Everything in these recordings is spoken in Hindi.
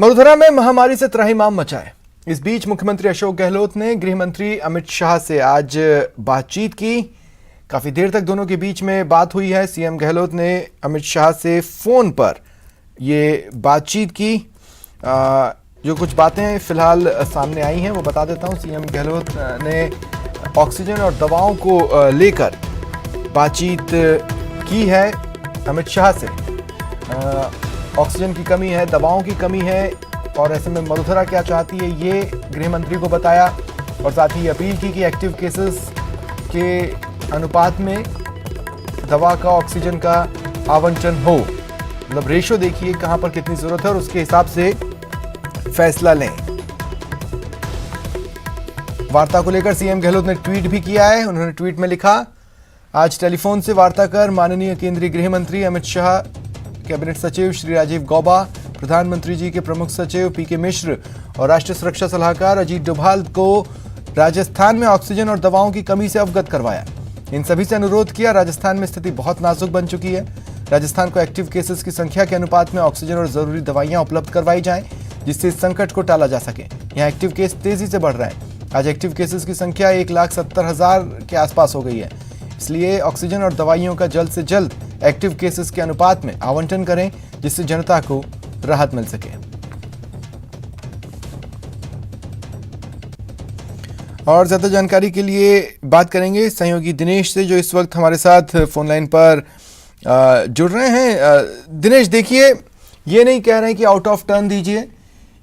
मरुधरा में महामारी से त्राहिमाम मचा है। इस बीच मुख्यमंत्री अशोक गहलोत ने गृह मंत्री अमित शाह से आज बातचीत की। काफी देर तक दोनों के बीच में बात हुई है। सीएम गहलोत ने अमित शाह से फोन पर ये बातचीत की। जो कुछ बातें फिलहाल सामने आई हैं वो बता देता हूं। सीएम गहलोत ने ऑक्सीजन और दवाओं को लेकर बातचीत की है अमित शाह से। ऑक्सीजन की कमी है, दवाओं की कमी है और ऐसे में मरुधरा क्या चाहती है ये गृह मंत्री को बताया और साथ ही अपील की कि एक्टिव केसेस के अनुपात में दवा का, ऑक्सीजन का आवंटन हो। मतलब रेशो देखिए कहां पर कितनी जरूरत है और उसके हिसाब से फैसला लें। वार्ता को लेकर सीएम गहलोत ने ट्वीट भी किया है। उन्होंने ट्वीट में लिखा, आज टेलीफोन से वार्ता कर माननीय केंद्रीय गृह मंत्री अमित शाह, कैबिनेट सचिव श्री राजीव गौबा, प्रधानमंत्री जी के प्रमुख सचिव पीके मिश्र और राष्ट्रीय सुरक्षा सलाहकार अजीत डोभाल को राजस्थान में ऑक्सीजन और दवाओं की कमी से अवगत करवाया। इन सभी से अनुरोध किया, राजस्थान में स्थिति बहुत नाजुक बन चुकी है। राजस्थान को एक्टिव केसेस की संख्या के अनुपात में ऑक्सीजन और जरूरी दवाइयां उपलब्ध करवाई जाएं, जिससे इस संकट को टाला जा सके। यहाँ एक्टिव केस तेजी से बढ़ रहे हैं। आज एक्टिव केसेस की संख्या 1,70,000 के आसपास हो गई है। इसलिए ऑक्सीजन और दवाइयों का जल्द से जल्द एक्टिव केसेस के अनुपात में आवंटन करें, जिससे जनता को राहत मिल सके। और ज्यादा जानकारी के लिए बात करेंगे सहयोगी दिनेश से, जो इस वक्त हमारे साथ फोन लाइन पर जुड़ रहे हैं। दिनेश, देखिए, ये नहीं कह रहे हैं कि आउट ऑफ टर्न दीजिए,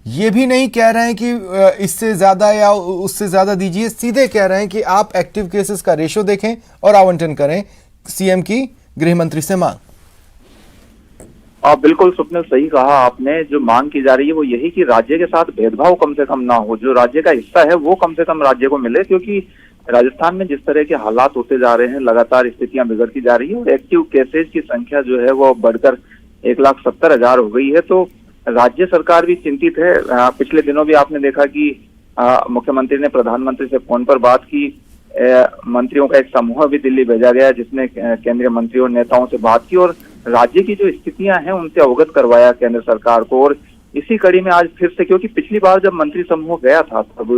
ये भी नहीं कह रहे हैं कि इससे ज्यादा या उससे ज्यादा दीजिए, सीधे कह रहे हैं कि आप एक्टिव केसेस का रेशो देखें और आवंटन करें। सीएम की गृह मंत्री से मांग। बिल्कुल स्वप्निल, सही कहा आपने। जो मांग की जा रही है वो यही कि राज्य के साथ भेदभाव कम से कम ना हो, जो राज्य का हिस्सा है वो कम से कम राज्य को मिले, क्योंकि राजस्थान में जिस तरह के हालात होते जा रहे हैं, लगातार स्थितियां बिगड़ती जा रही है और एक्टिव केसेज की संख्या जो है वो बढ़कर 1,70,000 हो गई है। तो राज्य सरकार भी चिंतित है। पिछले दिनों भी आपने देखा कि मुख्यमंत्री ने प्रधानमंत्री से फोन पर बात की। मंत्रियों का एक समूह भी दिल्ली भेजा गया, जिसने केंद्रीय मंत्रियों और नेताओं से बात की और राज्य की जो स्थितियां हैं उनसे अवगत करवाया केंद्र सरकार को। और इसी कड़ी में आज फिर से, क्योंकि पिछली बार जब मंत्री समूह गया था तब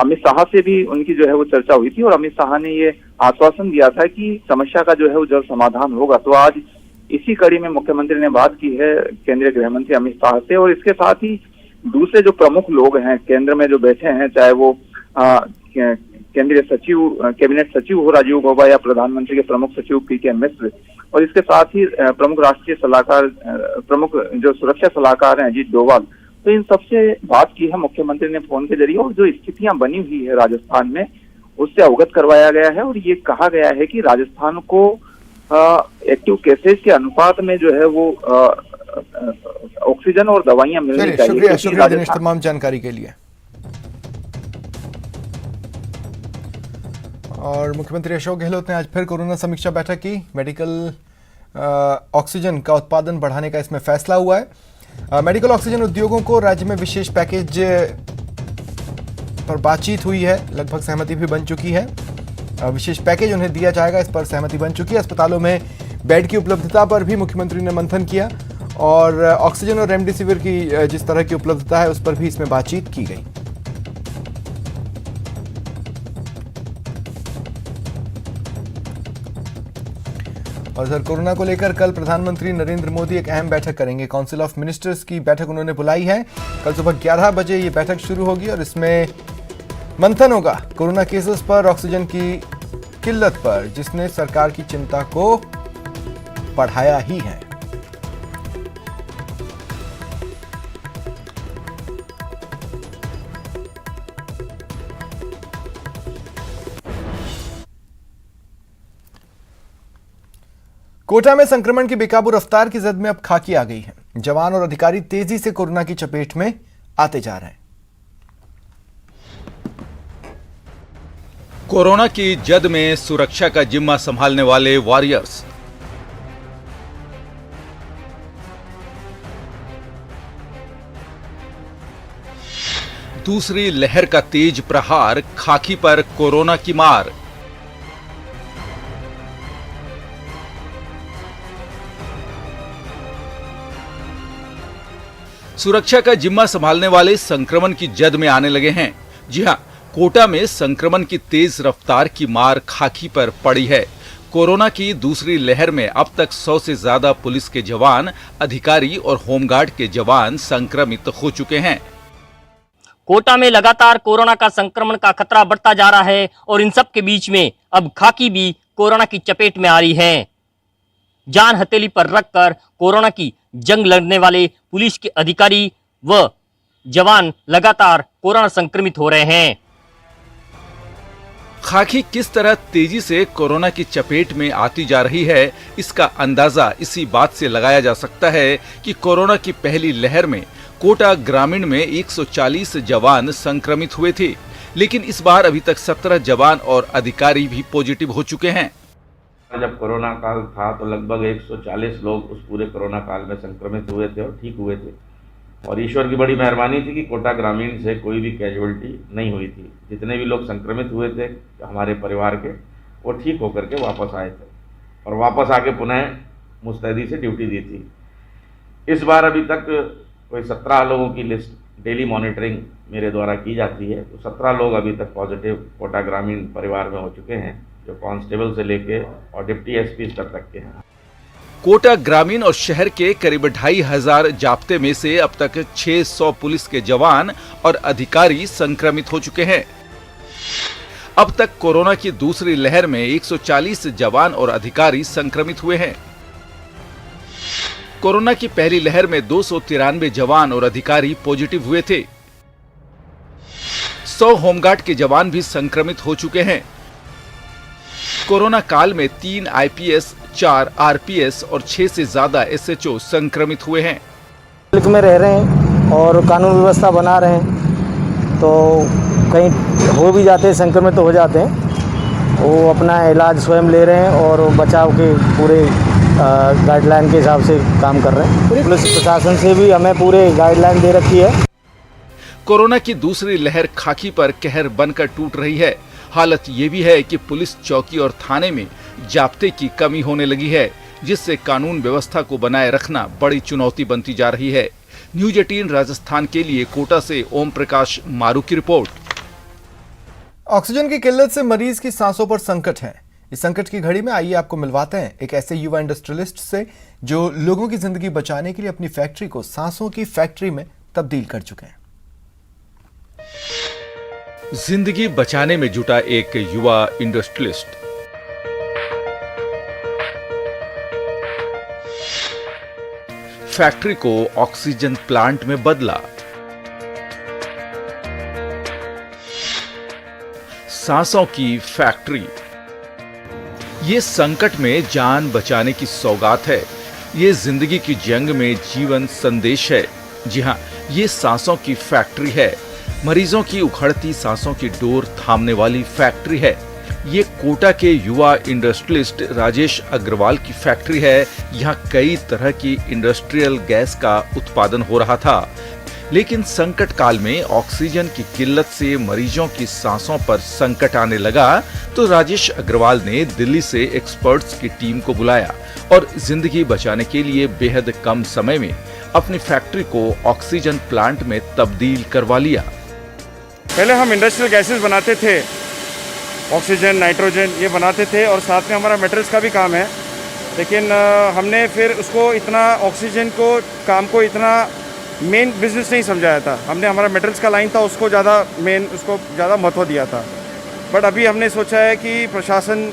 अमित शाह से भी उनकी जो है वो चर्चा हुई थी और अमित शाह ने ये आश्वासन दिया था कि समस्या का जो है वो जल्द समाधान होगा। तो आज इसी कड़ी में मुख्यमंत्री ने बात की है केंद्रीय गृह मंत्री अमित शाह से। और इसके साथ ही दूसरे जो प्रमुख लोग हैं केंद्र में जो बैठे हैं, चाहे वो केंद्रीय सचिव, कैबिनेट सचिव हो राजीव गौबा या प्रधानमंत्री के प्रमुख सचिव पीके मिश्र, और इसके साथ ही प्रमुख राष्ट्रीय सलाहकार, प्रमुख जो सुरक्षा सलाहकार हैं अजीत डोभाल, तो इन सबसे बात की है मुख्यमंत्री ने फोन के जरिए। और जो स्थितियां बनी हुई है राजस्थान में उससे अवगत करवाया गया है और ये कहा गया है कि राजस्थान को एक्टिव केसेज के अनुपात में जो है वो ऑक्सीजन और दवाइयां मिलनी चाहिए। शुक्रिया दिनेश तमाम जानकारी के लिए। और मुख्यमंत्री अशोक गहलोत ने आज फिर कोरोना समीक्षा बैठक की। मेडिकल ऑक्सीजन का उत्पादन बढ़ाने का इसमें फैसला हुआ है। मेडिकल ऑक्सीजन उद्योगों को राज्य में विशेष पैकेज पर बातचीत हुई है, लगभग सहमति भी बन चुकी है। विशेष पैकेज उन्हें दिया जाएगा, इस पर सहमति बन चुकी है। अस्पतालों में बेड की उपलब्धता पर भी मुख्यमंत्री ने मंथन किया और ऑक्सीजन और रेमडेसिविर की जिस तरह की उपलब्धता है उस पर भी इसमें बातचीत की गई। और सर, कोरोना को लेकर कल प्रधानमंत्री नरेंद्र मोदी एक अहम बैठक करेंगे। काउंसिल ऑफ मिनिस्टर्स की बैठक उन्होंने बुलाई है। कल सुबह 11 बजे ये बैठक शुरू होगी और इसमें मंथन होगा कोरोना केसेस पर, ऑक्सीजन की किल्लत पर, जिसने सरकार की चिंता को बढ़ाया ही है। कोटा में संक्रमण की बेकाबू रफ्तार की जद में अब खाकी आ गई है। जवान और अधिकारी तेजी से कोरोना की चपेट में आते जा रहे हैं। कोरोना की जद में सुरक्षा का जिम्मा संभालने वाले वॉरियर्स। दूसरी लहर का तेज प्रहार, खाकी पर कोरोना की मार। सुरक्षा का जिम्मा संभालने वाले संक्रमण की जद में आने लगे हैं। जी हां, कोटा में संक्रमण की तेज रफ्तार की मार खाकी पर पड़ी है। कोरोना की दूसरी लहर में अब तक 100 से ज्यादा पुलिस के जवान, अधिकारी और होमगार्ड के जवान संक्रमित हो चुके हैं। कोटा में लगातार कोरोना का संक्रमण का खतरा बढ़ता जा रहा है और इन सब के बीच में अब खाकी भी कोरोना की चपेट में आ रही है। जान हथेली पर रखकर कोरोना की जंग लड़ने वाले पुलिस के अधिकारी व जवान लगातार कोरोना संक्रमित हो रहे हैं। खाकी किस तरह तेजी से कोरोना की चपेट में आती जा रही है, इसका अंदाजा इसी बात से लगाया जा सकता है कि कोरोना की पहली लहर में कोटा ग्रामीण में 140 जवान संक्रमित हुए थे, लेकिन इस बार अभी तक 17 जवान और अधिकारी भी पॉजिटिव हो चुके हैं। जब कोरोना काल था तो लगभग 140 लोग उस पूरे कोरोना काल में संक्रमित हुए थे और ठीक हुए थे, और ईश्वर की बड़ी मेहरबानी थी कि कोटा ग्रामीण से कोई भी कैजुअलिटी नहीं हुई थी। जितने भी लोग संक्रमित हुए थे हमारे परिवार के, वो ठीक होकर के वापस आए थे और वापस आके पुनः मुस्तैदी से ड्यूटी दी थी। इस बार अभी तक कोई 17 लोगों की लिस्ट डेली मॉनिटरिंग मेरे द्वारा की जाती है, तो 17 लोग अभी तक पॉजिटिव कोटा ग्रामीण परिवार में हो चुके हैं, जो कांस्टेबल से लेके और डिप्टी एसपी स्तर तक के हैं। कोटा ग्रामीण और शहर के करीब 2500 जाप्ते में से अब तक 600 पुलिस के जवान और अधिकारी संक्रमित हो चुके हैं। अब तक कोरोना की दूसरी लहर में 140 जवान और अधिकारी संक्रमित हुए हैं। कोरोना की पहली लहर में 293 जवान और अधिकारी पॉजिटिव हुए थे। 100 होमगार्ड के जवान भी संक्रमित हो चुके हैं। कोरोना काल में 3 आईपीएस, 4 आरपीएस और 6 से ज्यादा एसएचओ संक्रमित हुए हैं। मुल्क में रह रहे हैं और कानून व्यवस्था बना रहे हैं, तो कहीं हो भी जाते हैं, संक्रमित तो हो जाते हैं, वो अपना इलाज स्वयं ले रहे हैं और बचाव के पूरे गाइडलाइन के हिसाब से काम कर रहे हैं। पुलिस प्रशासन से भी हमें पूरे गाइडलाइन दे रखी है। कोरोना की दूसरी लहर खाकी पर कहर बनकर टूट रही है। हालत ये भी है कि पुलिस चौकी और थाने में जाप्ते की कमी होने लगी है, जिससे कानून व्यवस्था को बनाए रखना बड़ी चुनौती बनती जा रही है। न्यूज 18 राजस्थान के लिए कोटा से ओम प्रकाश मारू की रिपोर्ट। ऑक्सीजन की किल्लत से मरीज की सांसों पर संकट है। इस संकट की घड़ी में आइए आपको मिलवाते हैं एक ऐसे युवा इंडस्ट्रियलिस्ट से जो लोगों की जिंदगी बचाने के लिए अपनी फैक्ट्री को सांसों की फैक्ट्री में तब्दील कर चुके हैं। जिंदगी बचाने में जुटा एक युवा इंडस्ट्रियलिस्ट। फैक्ट्री को ऑक्सीजन प्लांट में बदला। सांसों की फैक्ट्री। ये संकट में जान बचाने की सौगात है। ये जिंदगी की जंग में जीवन संदेश है। जी हां, ये सांसों की फैक्ट्री है। मरीजों की उखड़ती सांसों की डोर थामने वाली फैक्ट्री है। ये कोटा के युवा इंडस्ट्रियलिस्ट राजेश अग्रवाल की फैक्ट्री है। यहाँ कई तरह की इंडस्ट्रियल गैस का उत्पादन हो रहा था, लेकिन संकट काल में ऑक्सीजन की किल्लत से मरीजों की सांसों पर संकट आने लगा, तो राजेश अग्रवाल ने दिल्ली से एक्सपर्ट्स की टीम को बुलाया और जिंदगी बचाने के लिए बेहद कम समय में अपनी फैक्ट्री को ऑक्सीजन प्लांट में तब्दील करवा लिया। पहले हम इंडस्ट्रियल गैसेस बनाते थे, ऑक्सीजन, नाइट्रोजन ये बनाते थे, और साथ में हमारा मेटल्स का भी काम है, लेकिन हमने फिर उसको इतना ऑक्सीजन को काम को इतना मेन बिजनेस नहीं समझाया था। हमने हमारा मेटल्स का लाइन था, उसको ज़्यादा उसको ज़्यादा महत्व दिया था। बट अभी हमने सोचा है कि प्रशासन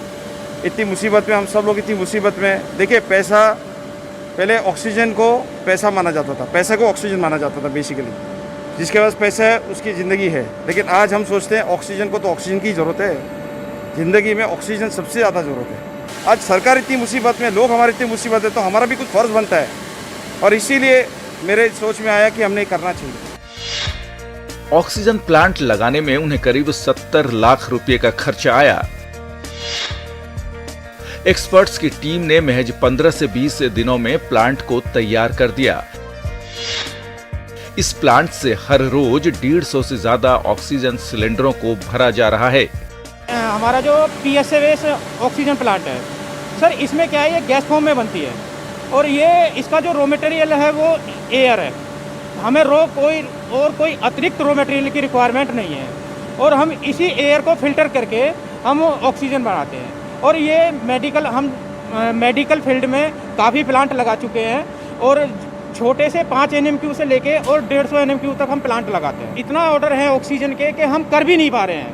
इतनी मुसीबत में, हम सब लोग इतनी मुसीबत में, देखिए पैसा, पहले ऑक्सीजन को पैसा माना जाता था, पैसे को ऑक्सीजन माना जाता था बेसिकली। जिसके पास पैसा है उसकी ज़िंदगी है, लेकिन आज हम सोचते हैं ऑक्सीजन को तो ऑक्सीजन की ज़रूरत है, ज़िंदगी में ऑक्सीजन सबसे ज़्यादा ज़रूरत है। आज सरकार इतनी मुसीबत में, लोग हमारे इतनी मुसीबत है, तो हमारा भी कुछ फ़र्ज़ बनता है, और इसीलिए मेरे सोच में आया कि हमने करना चाहिए। ऑक्सीजन प्लांट लगाने में उन्हें करीब 70 लाख रुपए का खर्चा आया। एक्सपर्ट्स की टीम ने महज 15 से 20 दिनों में प्लांट को तैयार कर दिया। इस प्लांट से हर रोज 150 से ज्यादा ऑक्सीजन सिलेंडरों को भरा जा रहा है। हमारा जो PSAS ऑक्सीजन प्लांट है सर, इसमें क्या है, ये गैस फॉर्म में बनती है, और ये इसका जो रॉ मटेरियल है वो एयर है, हमें कोई अतिरिक्त रॉ मटेरियल की रिक्वायरमेंट नहीं है, और हम इसी एयर को फिल्टर करके हम ऑक्सीजन बनाते हैं। और ये मेडिकल फील्ड में काफ़ी प्लांट लगा चुके हैं, और छोटे से 5 NMQ से लेके और 150 NMQ तक हम प्लांट लगाते हैं। इतना ऑर्डर है ऑक्सीजन के कि हम कर भी नहीं पा रहे हैं।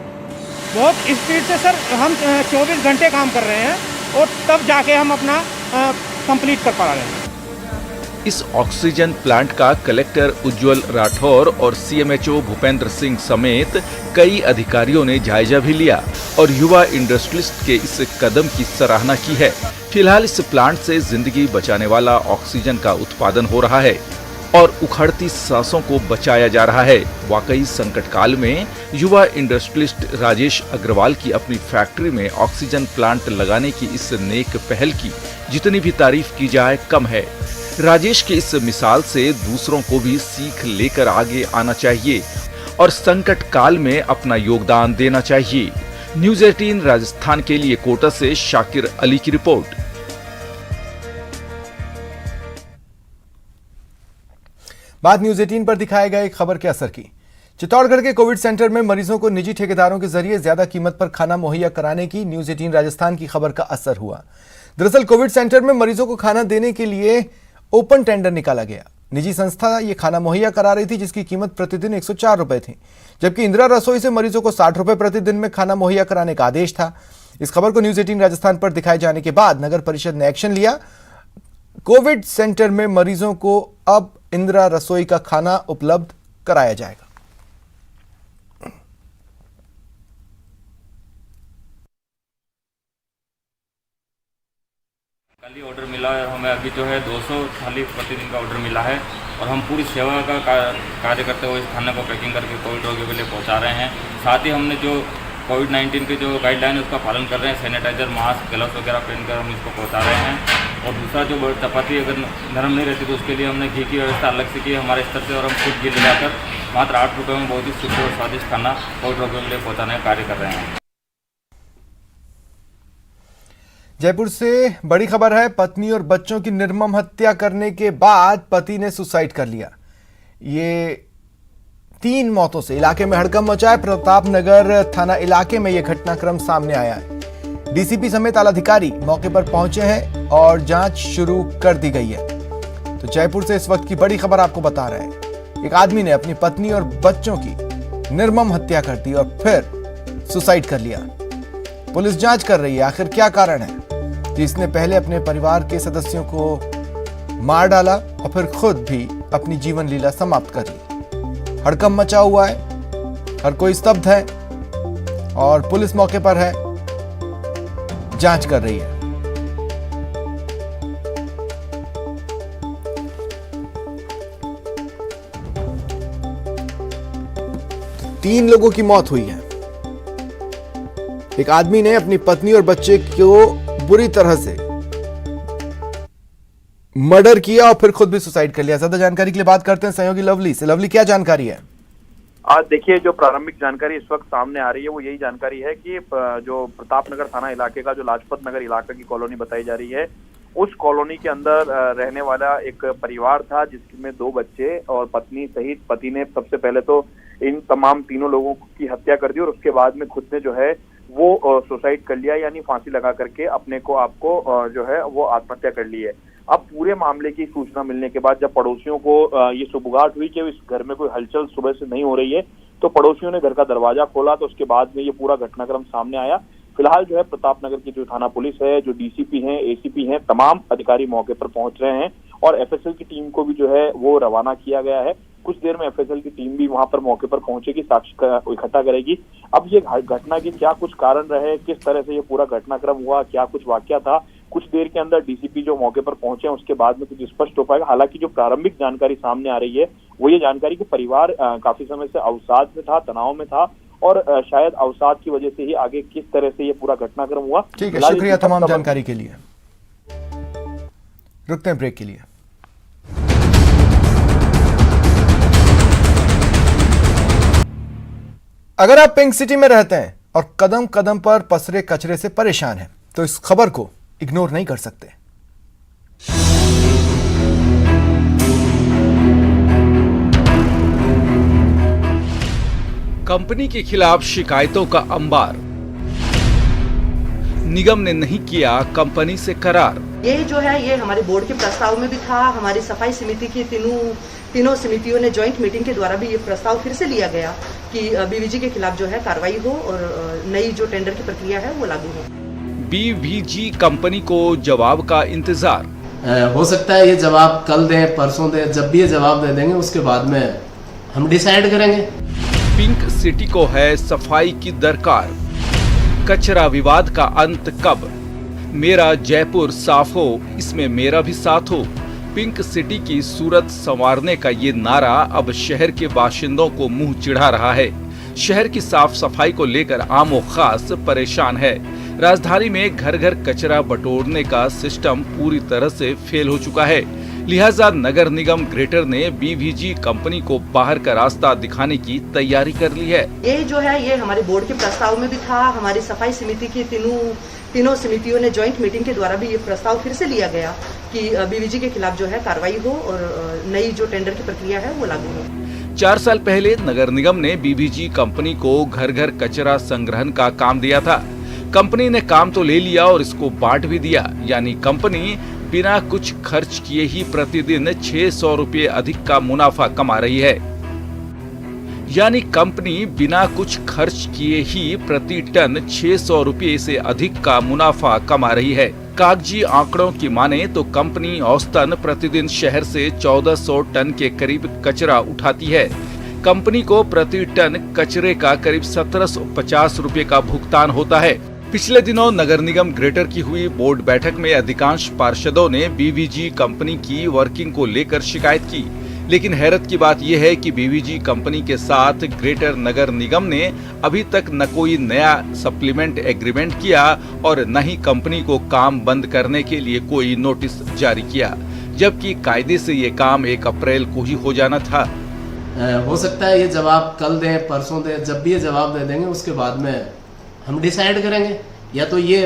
बहुत स्पीड से सर हम 24 घंटे काम कर रहे हैं, और तब जाके हम अपना कंप्लीट कर पा रहे हैं। इस ऑक्सीजन प्लांट का कलेक्टर उज्जवल राठौर और CMHO भूपेंद्र सिंह समेत कई अधिकारियों ने जायजा भी लिया और युवा इंडस्ट्रियलिस्ट के इस कदम की सराहना की है। फिलहाल इस प्लांट से जिंदगी बचाने वाला ऑक्सीजन का उत्पादन हो रहा है और उखड़ती सांसों को बचाया जा रहा है। वाकई संकट काल में युवा इंडस्ट्रियलिस्ट राजेश अग्रवाल की अपनी फैक्ट्री में ऑक्सीजन प्लांट लगाने की इस नेक पहल की जितनी भी तारीफ की जाए कम है। राजेश की इस मिसाल से दूसरों को भी सीख लेकर आगे आना चाहिए और संकट काल में अपना योगदान देना चाहिए। न्यूज़ 18 राजस्थान के लिए कोटा से शाकिर अली की रिपोर्ट। बात न्यूज़ 18 पर दिखाए गए एक खबर के असर की। चित्तौड़गढ़ के कोविड सेंटर में मरीजों को निजी ठेकेदारों के जरिए ज्यादा कीमत पर खाना मुहैया कराने की न्यूज़ 18 राजस्थान की खबर का असर हुआ। दरअसल कोविड सेंटर में मरीजों को खाना देने के लिए ओपन टेंडर निकाला गया। निजी संस्था ये खाना मुहैया करा रही थी, जिसकी कीमत प्रतिदिन 104 रुपए थी, जबकि इंदिरा रसोई से मरीजों को 60 रुपए प्रतिदिन में खाना मुहैया कराने का आदेश था। इस खबर को न्यूज़ 18 राजस्थान पर दिखाए जाने के बाद नगर परिषद ने एक्शन लिया। कोविड सेंटर में मरीजों को अब इंदिरा रसोई का खाना उपलब्ध कराया जाएगा। कल ही ऑर्डर मिला है हमें, अभी जो है 200 थाली प्रतिदिन का ऑर्डर मिला है और हम पूरी सेवा का कार्य करते हुए इस खाने को पैकिंग करके कोविड रोगियों के लिए पहुंचा रहे हैं। साथ ही हमने जो कोविड-19 के जो गाइडलाइन है उसका पालन कर रहे हैं। सैनिटाइजर, मास्क, ग्लव्स वगैरह पहनकर हम इसको पहुंचा रहे हैं। और दूसरा जो चपाती अगर नरम नहीं रहती तो उसके लिए हमने घी की व्यवस्था अलग से की है हमारे स्तर से, और हम खुद घी लगाकर मात्र 8 रुपये में बहुत ही शुद्ध और स्वादिष्ट खाना कोविड रोगियों के लिए पहुँचाने का कार्य कर रहे हैं। जयपुर से बड़ी खबर है। पत्नी और बच्चों की निर्मम हत्या करने के बाद पति ने सुसाइड कर लिया। ये 3 मौतों से इलाके में हड़कंप मचा है। प्रतापनगर थाना इलाके में यह घटनाक्रम सामने आया है। डीसीपी समेत आला अधिकारी मौके पर पहुंचे हैं और जांच शुरू कर दी गई है। तो जयपुर से इस वक्त की बड़ी खबर आपको बता रहे हैं। एक आदमी ने अपनी पत्नी और बच्चों की निर्मम हत्या कर दी और फिर सुसाइड कर लिया। पुलिस जांच कर रही है आखिर क्या कारण है जिसने पहले अपने परिवार के सदस्यों को मार डाला और फिर खुद भी अपनी जीवन लीला समाप्त कर ली। हड़कंप मचा हुआ है, हर कोई स्तब्ध है और पुलिस मौके पर है, जांच कर रही है। तो 3 लोगों की मौत हुई है। एक आदमी ने अपनी पत्नी और बच्चे को बुरी तरह से मर्डर किया और फिर खुद भी सुसाइड कर लिया। ज्यादा जानकारी के लिए बात करते हैं सहयोगी लवली से। लवली, क्या जानकारी है? आज देखिए, जो प्रारंभिक जानकारी इस वक्त सामने आ रही है वो यही जानकारी है कि जो प्रतापनगर थाना इलाके का जो लाजपत नगर इलाका की कॉलोनी बताई जा रही है, उस कॉलोनी के अंदर रहने वाला एक परिवार था जिसमें 2 बच्चे और पत्नी सहित पति ने सबसे पहले तो इन तमाम तीनों लोगों की हत्या कर दी और उसके बाद में खुद ने जो है वो सुसाइड कर लिया, यानी फांसी लगा करके अपने को आपको जो है वो आत्महत्या कर ली है। अब पूरे मामले की सूचना मिलने के बाद जब पड़ोसियों को ये सुबुगाहट हुई कि इस घर में कोई हलचल सुबह से नहीं हो रही है, तो पड़ोसियों ने घर का दरवाजा खोला। तो उसके बाद में ये पूरा घटनाक्रम सामने आया। फिलहाल जो है प्रतापनगर की जो थाना पुलिस है, जो डीसीपी हैं, एसीपी हैं, तमाम अधिकारी मौके पर पहुंच रहे हैं और एफएसएल की टीम को भी जो है वो रवाना किया गया है। कुछ देर में एफएसएल की टीम भी वहां पर मौके पर पहुंचेगी, साक्ष्य इकट्ठा करेगी। अब ये घटना के क्या कुछ कारण रहे, किस तरह से ये पूरा घटनाक्रम हुआ, क्या कुछ वाकया था, कुछ देर के अंदर डीसीपी जो मौके पर पहुंचे हैं उसके बाद में कुछ स्पष्ट हो पाएगा। हालांकि जो प्रारंभिक जानकारी सामने आ रही है वो ये जानकारी कि परिवार काफी समय से अवसाद में था, तनाव में था और शायद अवसाद की वजह से ही आगे किस तरह से ये पूरा घटनाक्रम हुआ। ठीक है, शुक्रिया तमाम जानकारी के लिए। रुकते हैं ब्रेक के लिए। अगर आप पिंक सिटी में रहते हैं और कदम कदम पर पसरे कचरे से परेशान हैं तो इस खबर को इग्नोर नहीं कर सकते। कंपनी के खिलाफ शिकायतों का अंबार, निगम ने नहीं किया कंपनी से करार। ये जो है ये हमारे बोर्ड के प्रस्ताव में भी था, हमारी सफाई समिति की तीनों समितियों ने ज्वाइंट मीटिंग के द्वारा भी ये प्रस्ताव फिर से लिया गया कि बीवीजी के खिलाफ जो है कार्रवाई हो और नई जो टेंडर की प्रक्रिया है वो लागू हो। बीवीजी कंपनी को जवाब का इंतजार। हो सकता है ये जवाब कल दें, परसों दें, जब भी ये जवाब दे देंगे उसके बाद में हम डिसाइड करेंगे। पिंक सिटी को है सफाई की दरकार, कचरा विवाद का अंत कब? मेरा जयपुर साफ हो, इसमें मेरा भी साथ हो। पिंक सिटी की सूरत संवारने का ये नारा अब शहर के बाशिंदों को मुंह चिढ़ा रहा है। शहर की साफ सफाई को लेकर आम व खास परेशान है। राजधानी में घर घर कचरा बटोरने का सिस्टम पूरी तरह से फेल हो चुका है। लिहाजा नगर निगम ग्रेटर ने बीवीजी कंपनी को बाहर का रास्ता दिखाने की तैयारी कर ली है। ये जो है ये हमारे बोर्ड के प्रस्ताव में भी था, हमारी सफाई समिति की तीनों समितियों ने ज्वाइंट मीटिंग के द्वारा भी ये प्रस्ताव फिर से लिया गया कि बीवीजी के खिलाफ जो है कार्रवाई हो और नई जो टेंडर की प्रक्रिया है वो लागू हो। 4 साल पहले नगर निगम ने बीवीजी कंपनी को घर घर कचरा संग्रहण का काम दिया था। कंपनी ने काम तो ले लिया और इसको बांट भी दिया, यानी कंपनी बिना कुछ खर्च किए ही प्रतिदिन 600 रुपये अधिक का मुनाफा कमा रही है। यानी कंपनी बिना कुछ खर्च किए ही प्रति टन 600 रुपये से अधिक का मुनाफा कमा रही है। कागजी आंकड़ों की माने तो कंपनी औसतन प्रतिदिन शहर से 1400 टन के करीब कचरा उठाती है। कंपनी को प्रति टन कचरे का करीब 1750 रुपये का भुगतान होता है। पिछले दिनों नगर निगम ग्रेटर की हुई बोर्ड बैठक में अधिकांश पार्षदों ने बीवीजी कंपनी की वर्किंग को लेकर शिकायत की, लेकिन हैरत की बात यह है कि बीवीजी कंपनी के साथ ग्रेटर नगर निगम ने अभी तक न कोई नया सप्लीमेंट एग्रीमेंट किया और न ही कंपनी को काम बंद करने के लिए कोई नोटिस जारी किया, जबकि कायदे से ये काम 1 अप्रैल को ही हो जाना था। हो सकता है ये जवाब कल दें, परसों दें, जब भी ये जवाब दे देंगे उसके बाद में हम डिसाइड करेंगे। या तो ये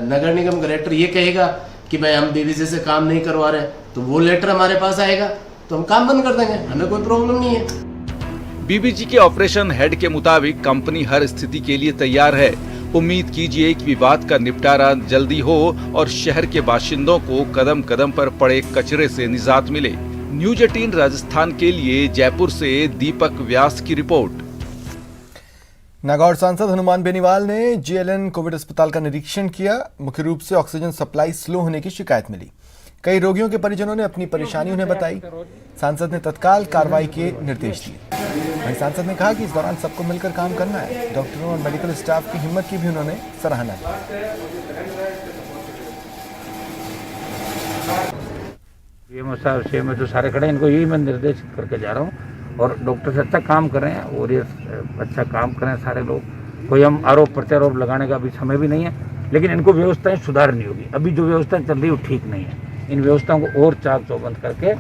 नगर निगम ग्रेटर ये कहेगा कि भाई हम बीवीजी से काम नहीं करवा रहे, तो वो लेटर हमारे पास आएगा तो हम काम बंद कर देंगे, हमें कोई प्रॉब्लम नहीं है। बीवीजी के ऑपरेशन हेड के मुताबिक कंपनी हर स्थिति के लिए तैयार है। उम्मीद कीजिए कि विवाद का निपटारा जल्दी हो और शहर के बाशिंदों को कदम कदम पर पड़े कचरे से निजात मिले। न्यूज 18 राजस्थान के लिए जयपुर से दीपक व्यास की रिपोर्ट। नागौर सांसद हनुमान बेनीवाल ने जीएलएन कोविड अस्पताल का निरीक्षण किया। मुख्य रूप से ऑक्सीजन सप्लाई स्लो होने की शिकायत मिली। कई रोगियों के परिजनों ने अपनी परेशानी उन्हें बताई। सांसद ने तत्काल कार्रवाई के निर्देश दिए। वहीं सांसद ने कहा कि इस दौरान सबको मिलकर काम करना है। डॉक्टरों और मेडिकल स्टाफ की हिम्मत की भी उन्होंने सराहना की। में जो सारे खड़े हैं इनको यही मैं निर्देश करके जा रहा हूँ और डॉक्टर से अच्छा काम कर रहे हैं और ये अच्छा काम करें सारे लोग। कोई हम आरोप प्रत्यारोप लगाने का अभी समय भी नहीं है, लेकिन इनको व्यवस्थाएं सुधारनी होगी। अभी जो व्यवस्थाएं चल रही है वो ठीक नहीं है। इन व्यवस्थाओं को और चाक चौबंद करके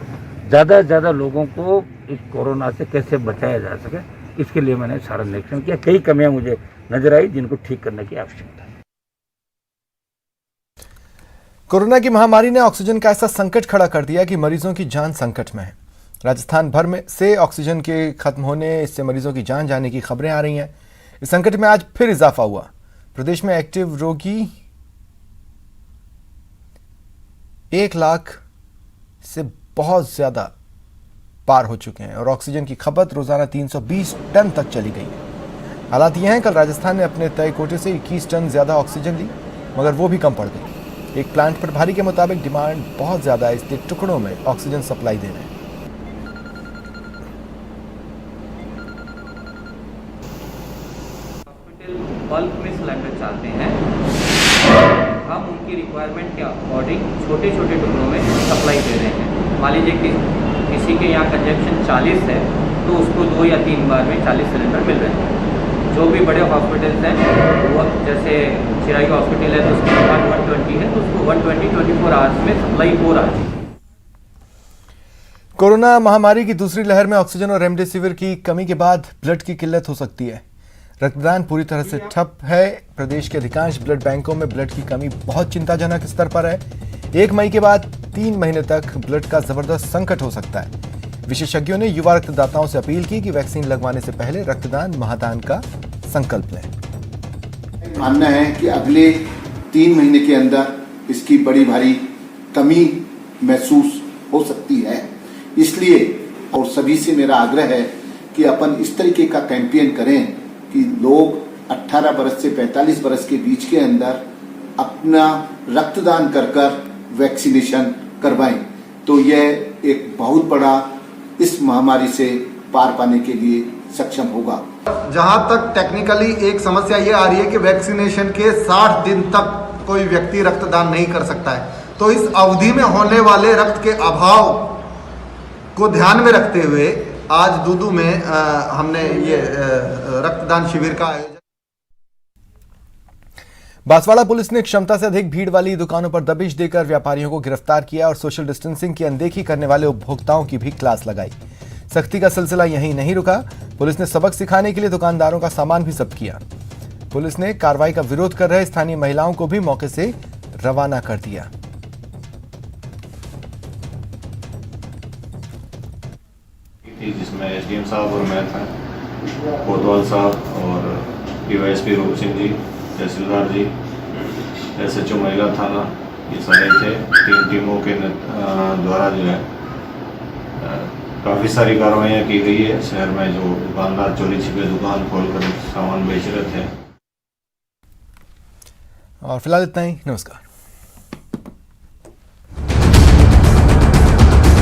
ज़्यादा से ज़्यादा लोगों को इस कोरोना से कैसे बचाया जा सके, इसके लिए मैंने सारा निरीक्षण किया। कई कमियां मुझे नजर आई जिनको ठीक करने की आवश्यकता है। कोरोना की महामारी ने ऑक्सीजन का ऐसा संकट खड़ा कर दिया कि मरीजों की जान संकट में है। राजस्थान भर में से ऑक्सीजन के खत्म होने, इससे मरीजों की जान जाने की खबरें आ रही हैं। इस संकट में आज फिर इजाफा हुआ। प्रदेश में एक्टिव रोगी 1 लाख से बहुत ज्यादा पार हो चुके हैं और ऑक्सीजन की खपत रोजाना 320 टन तक चली गई है। हालात यह है, कल राजस्थान ने अपने तय कोटे से 21 टन ज्यादा ऑक्सीजन ली, मगर वो भी कम पड़ गई। एक प्लांट प्रभारी के मुताबिक डिमांड बहुत ज्यादा है, इसलिए टुकड़ों में ऑक्सीजन सप्लाई दे रहे हैं। बल्क में सिलेंडर चाहते हैं, हम उनकी रिक्वायरमेंट के अकॉर्डिंग छोटे छोटे टुकड़ों में सप्लाई दे रहे हैं। मान लीजिए कि किसी के यहाँ कंजप्शन 40 है तो उसको 2 या 3 बार में 40 सिलेंडर मिल रहे हैं। जो भी बड़े हॉस्पिटल्स हैं, वो जैसे चिराई हॉस्पिटल है तो उसकी 120 है तो उसको 120 24 आवर्स में सप्लाई हो रहा है। कोरोना महामारी की दूसरी लहर में ऑक्सीजन और रेमडेसिविर की कमी के बाद ब्लड की किल्लत हो सकती है। रक्तदान पूरी तरह से ठप है। प्रदेश के अधिकांश ब्लड बैंकों में ब्लड की कमी बहुत चिंताजनक स्तर पर है। 1 मई के बाद 3 महीने तक ब्लड का जबरदस्त संकट हो सकता है। विशेषज्ञों ने युवा रक्तदाताओं से अपील की कि वैक्सीन लगवाने से पहले रक्तदान महादान का संकल्प लें। मानना है कि अगले 3 महीने के अंदर इसकी बड़ी भारी कमी महसूस हो सकती है। इसलिए और सभी से मेरा आग्रह है कि अपन इस तरीके का कैंपेन करें कि लोग 18 वर्ष से 45 वर्ष के बीच के अंदर अपना रक्तदान कर वैक्सीनेशन करवाएं। तो यह एक बहुत बड़ा इस महामारी से पार पाने के लिए सक्षम होगा। जहां तक टेक्निकली एक समस्या ये आ रही है कि वैक्सीनेशन के 60 दिन तक कोई व्यक्ति रक्तदान नहीं कर सकता है, तो इस अवधि में होने वाले रक्त के अभाव को ध्यान में रखते हुए आज दूदू में हमने ये रक्तदान शिविर का आयोजन। बांसवाड़ा पुलिस ने क्षमता से अधिक भीड़ वाली दुकानों पर दबिश देकर व्यापारियों को गिरफ्तार किया और सोशल डिस्टेंसिंग की अनदेखी करने वाले उपभोक्ताओं की भी क्लास लगाई। सख्ती का सिलसिला यहीं नहीं रुका, पुलिस ने सबक सिखाने के लिए दुकानदारों का सामान भी जब्त किया। पुलिस ने कार्रवाई का विरोध कर रहे स्थानीय महिलाओं को भी मौके से रवाना कर दिया। जिसमें एसडीएम साहब और मैं था, कोतवाल साहब और डीवाईएसपी रूप सिंह जी, तहसीलदार जी, एसएचओ महिला थाना, ये सारे थे। 3 टीमों के द्वारा जो है काफ़ी सारी कार्रवाइयाँ की गई है शहर में जो दुकानदार चोरी छिपे दुकान खोलकर सामान बेच रहे थे। और फिलहाल इतना ही, नमस्कार।